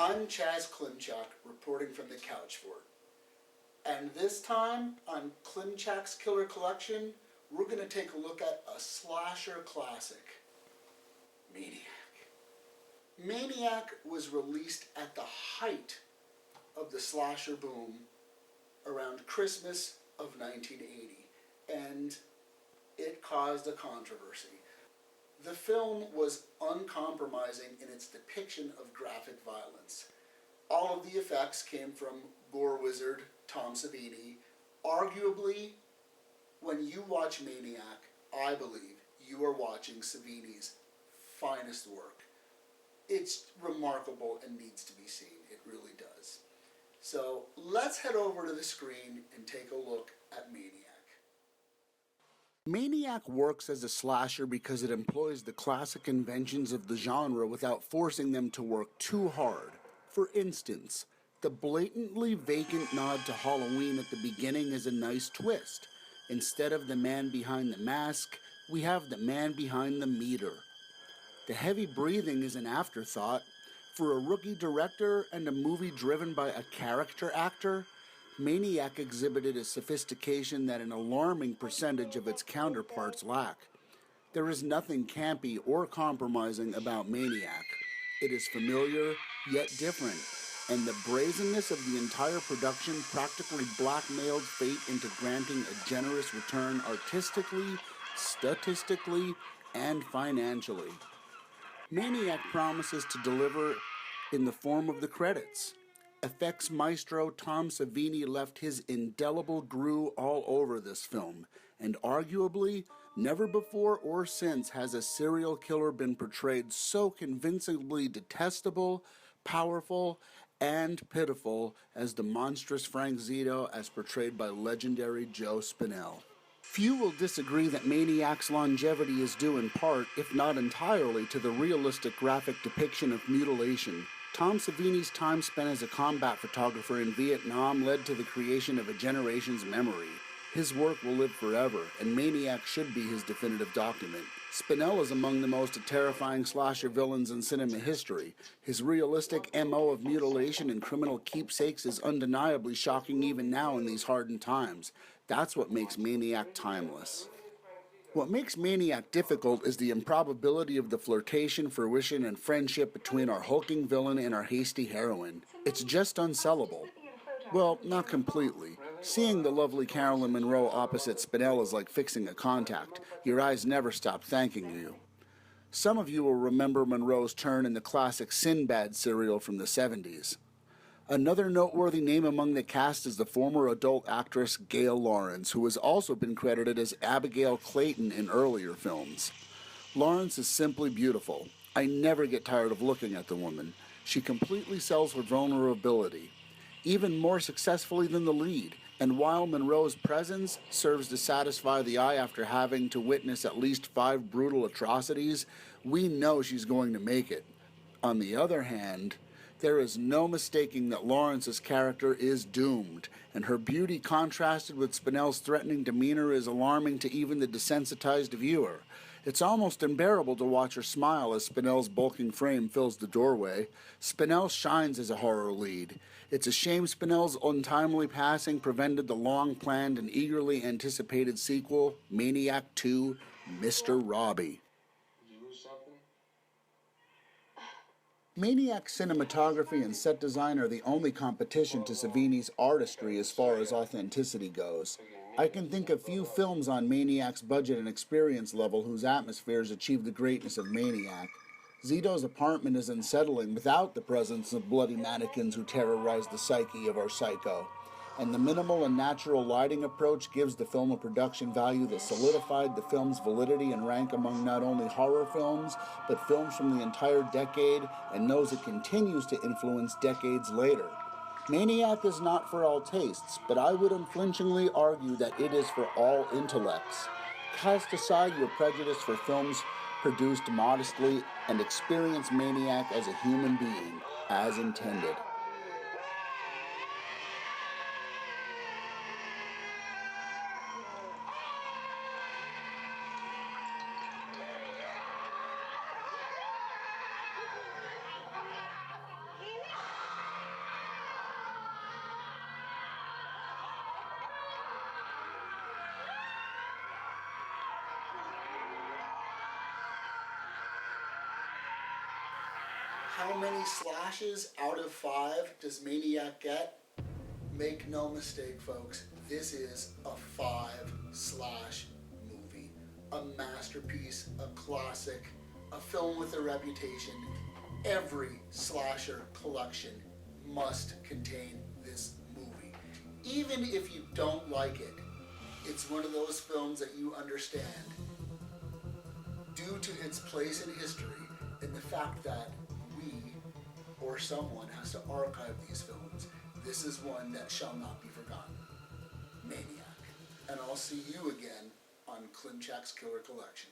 I'm Chaz KLIMCZAK, reporting from the couch fort. And this time on KLIMCZAK'S Killer Collection, we're going to take a look at a slasher classic, Maniac. Maniac was released at the height of the slasher boom around Christmas of 1980, and it caused a controversy. The film was uncompromising in its depiction of graphic violence. All of the effects came from gore wizard Tom Savini. Arguably, when you watch Maniac, I believe you are watching Savini's finest work. It's remarkable and needs to be seen. It really does. So let's head over to the screen and take a look at Maniac. Maniac works as a slasher because it employs the classic conventions of the genre without forcing them to work too hard. For instance, the blatantly vacant nod to Halloween at the beginning is a nice twist. Instead of the man behind the mask, we have the man behind the meter. The heavy breathing is an afterthought. For a rookie director and a movie driven by a character actor, Maniac exhibited a sophistication that an alarming percentage of its counterparts lack. There is nothing campy or compromising about Maniac. It is familiar, yet different, and the brazenness of the entire production practically blackmailed fate into granting a generous return artistically, statistically, and financially. Maniac promises to deliver in the form of the credits. Effects maestro Tom Savini left his indelible grue all over this film, and arguably, never before or since has a serial killer been portrayed so convincingly detestable, powerful, and pitiful as the monstrous Frank Zito as portrayed by legendary Joe Spinell. Few will disagree that Maniac's longevity is due in part, if not entirely, to the realistic graphic depiction of mutilation. Tom Savini's time spent as a combat photographer in Vietnam led to the creation of a generation's memory. His work will live forever, and Maniac should be his definitive document. Spinell is among the most terrifying slasher villains in cinema history. His realistic MO of mutilation and criminal keepsakes is undeniably shocking even now in these hardened times. That's what makes Maniac timeless. What makes Maniac difficult is the improbability of the flirtation, fruition, and friendship between our hulking villain and our hasty heroine. It's just unsellable. Well, not completely. Seeing the lovely Carolyn Monroe opposite Spinell is like fixing a contact. Your eyes never stop thanking you. Some of you will remember Monroe's turn in the classic Sinbad serial from the 70s. Another noteworthy name among the cast is the former adult actress Gail Lawrence, who has also been credited as Abigail Clayton in earlier films. Lawrence is simply beautiful. I never get tired of looking at the woman. She completely sells her vulnerability, even more successfully than the lead, and while Monroe's presence serves to satisfy the eye after having to witness at least 5 brutal atrocities, we know she's going to make it. On the other hand, there is no mistaking that Lawrence's character is doomed, and her beauty contrasted with Spinell's threatening demeanor is alarming to even the desensitized viewer. It's almost unbearable to watch her smile as Spinell's bulking frame fills the doorway. Spinell shines as a horror lead. It's a shame Spinell's untimely passing prevented the long-planned and eagerly anticipated sequel, Maniac 2, Mr. Robbie. Did you lose something? Maniac's cinematography and set design are the only competition to Savini's artistry as far as authenticity goes. I can think of few films on Maniac's budget and experience level whose atmospheres achieve the greatness of Maniac. Zito's apartment is unsettling without the presence of bloody mannequins who terrorize the psyche of our psycho. And the minimal and natural lighting approach gives the film a production value that solidified the film's validity and rank among not only horror films, but films from the entire decade, and knows it continues to influence decades later. Maniac is not for all tastes, but I would unflinchingly argue that it is for all intellects. Cast aside your prejudice for films produced modestly and experience Maniac as a human being, as intended. How many slashes out of 5 does Maniac get? Make no mistake, folks, this is a 5-slash movie. A masterpiece, a classic, a film with a reputation. Every slasher collection must contain this movie. Even if you don't like it, it's one of those films that you understand due to its place in history and the fact that we or someone has to archive these films. This is one that shall not be forgotten. Maniac. And I'll see you again on KLIMCZAK'S Killer Collection.